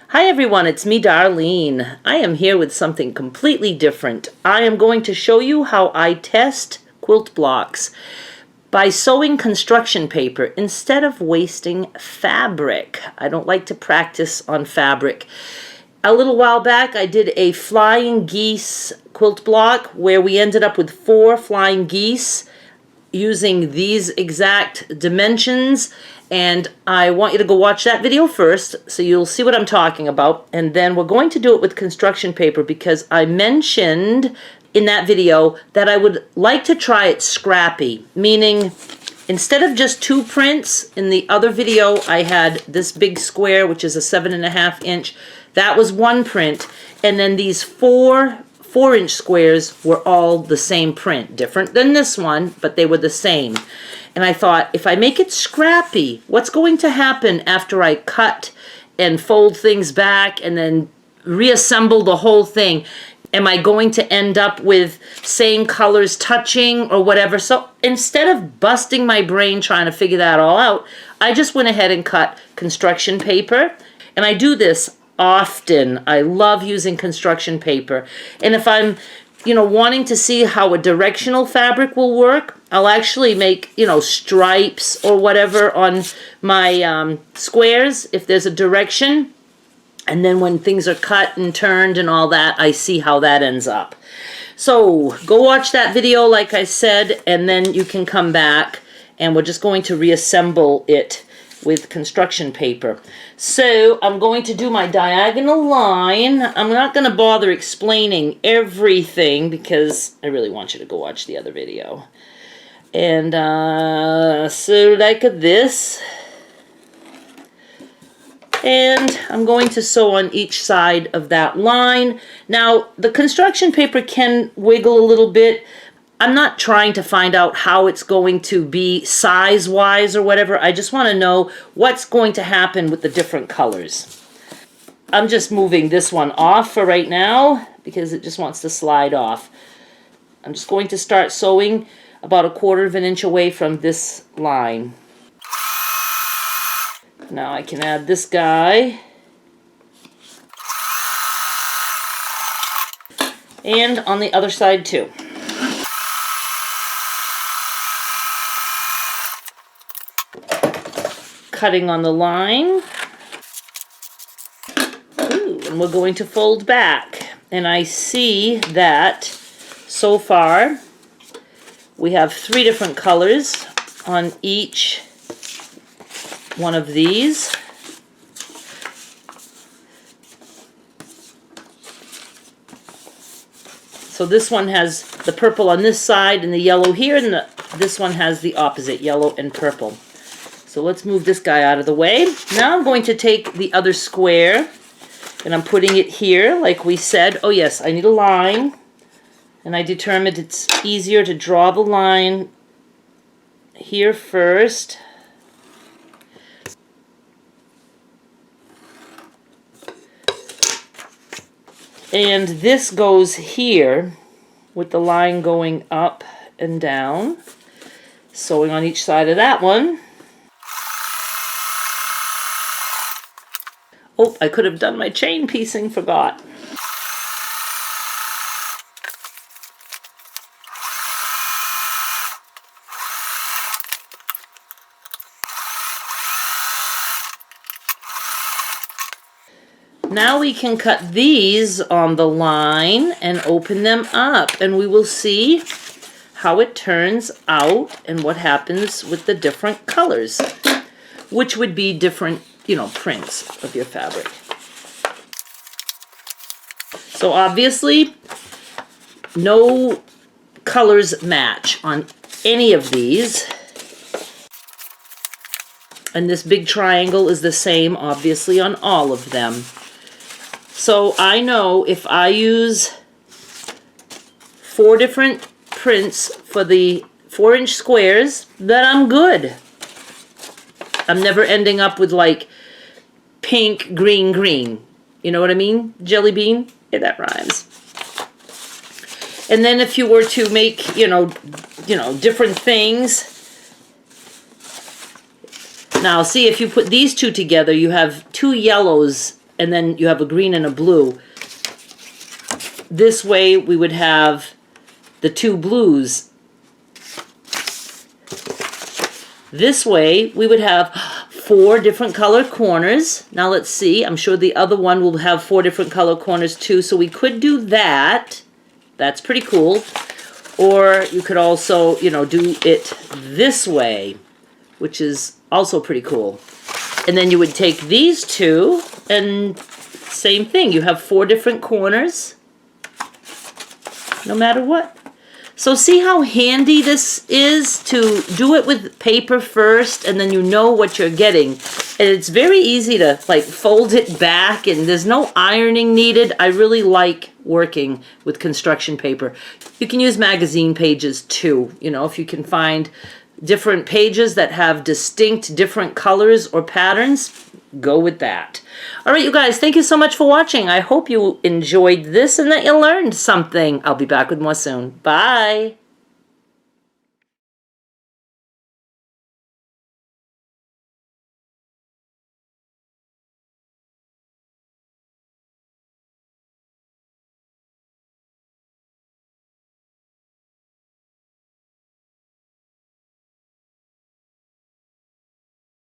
Hi everyone, it's me Darlene. I am here with something completely different. I am going to show you how I test quilt blocks by sewing construction paper instead of wasting fabric. I don't like to practice on fabric. A little while back I did a flying geese quilt block where we ended up with 4 flying geese using these exact dimensions, and I want you to go watch that video first so you'll see what I'm talking about, and then we're going to do it with construction paper because I mentioned in that video that I would like to try it scrappy, meaning instead of just 2 prints. In the other video I had this big square, which is a 7.5 inch, that was 1 print, and then these 4-inch squares were all the same print, different than this one, but they were the same. And I thought, if I make it scrappy, what's going to happen after I cut and fold things back and then reassemble the whole thing? Am I going to end up with same colors touching or whatever? So instead of busting my brain trying to figure that all out, I just went ahead and cut construction paper. And I do this often. I love using construction paper. And if I'm, wanting to see how a directional fabric will work, I'll actually make, stripes or whatever on my squares if there's a direction. And then when things are cut and turned and all that, I see how that ends up. So go watch that video, like I said, and then you can come back and we're just going to reassemble it with construction paper. So I'm going to do my diagonal line. I'm not going to bother explaining everything because I really want you to go watch the other video. And so like this. And I'm going to sew on each side of that line. Now, the construction paper can wiggle a little bit. I'm not trying to find out how it's going to be size-wise or whatever. I just want to know what's going to happen with the different colors. I'm just moving this one off for right now because it just wants to slide off. I'm just going to start sewing about 1/4 inch away from this line. Now I can add this guy. And on the other side too. Cutting on the line. Ooh, and we're going to fold back. And I see that so far we have 3 different colors on each one of these. So this one has the purple on this side and the yellow here, and this one has the opposite, yellow and purple. So let's move this guy out of the way. Now I'm going to take the other square and I'm putting it here like we said. Oh yes, I need a line. And I determined it's easier to draw the line here first. And this goes here with the line going up and down. Sewing on each side of that one. Oh, I could have done my chain piecing, forgot. Now we can cut these on the line and open them up, and we will see how it turns out and what happens with the different colors, which would be different, prints of your fabric. So obviously, no colors match on any of these. And this big triangle is the same, obviously, on all of them. So I know if I use 4 different prints for the 4-inch squares, that I'm good. I'm never ending up with like pink, green, green. You know what I mean? Jelly bean? Yeah, that rhymes. And then if you were to make, different things. Now, see, if you put these 2 together, you have 2 yellows and then you have a green and a blue. This way we would have the two blues. This way we would have 4 different color corners. Now let's see, I'm sure the other one will have 4 different color corners too, so we could do that. That's pretty cool. Or you could also, you know, do it this way, which is also pretty cool. And then you would take these two, and same thing. You have 4 different corners, no matter what. So see how handy this is to do it with paper first, and then you know what you're getting. And it's very easy to like fold it back, and there's no ironing needed. I really like working with construction paper. You can use magazine pages too, you know, if you can find different pages that have distinct different colors or patterns, go with that. All right, you guys, thank you so much for watching. I hope you enjoyed this and that you learned something. I'll be back with more soon. Bye.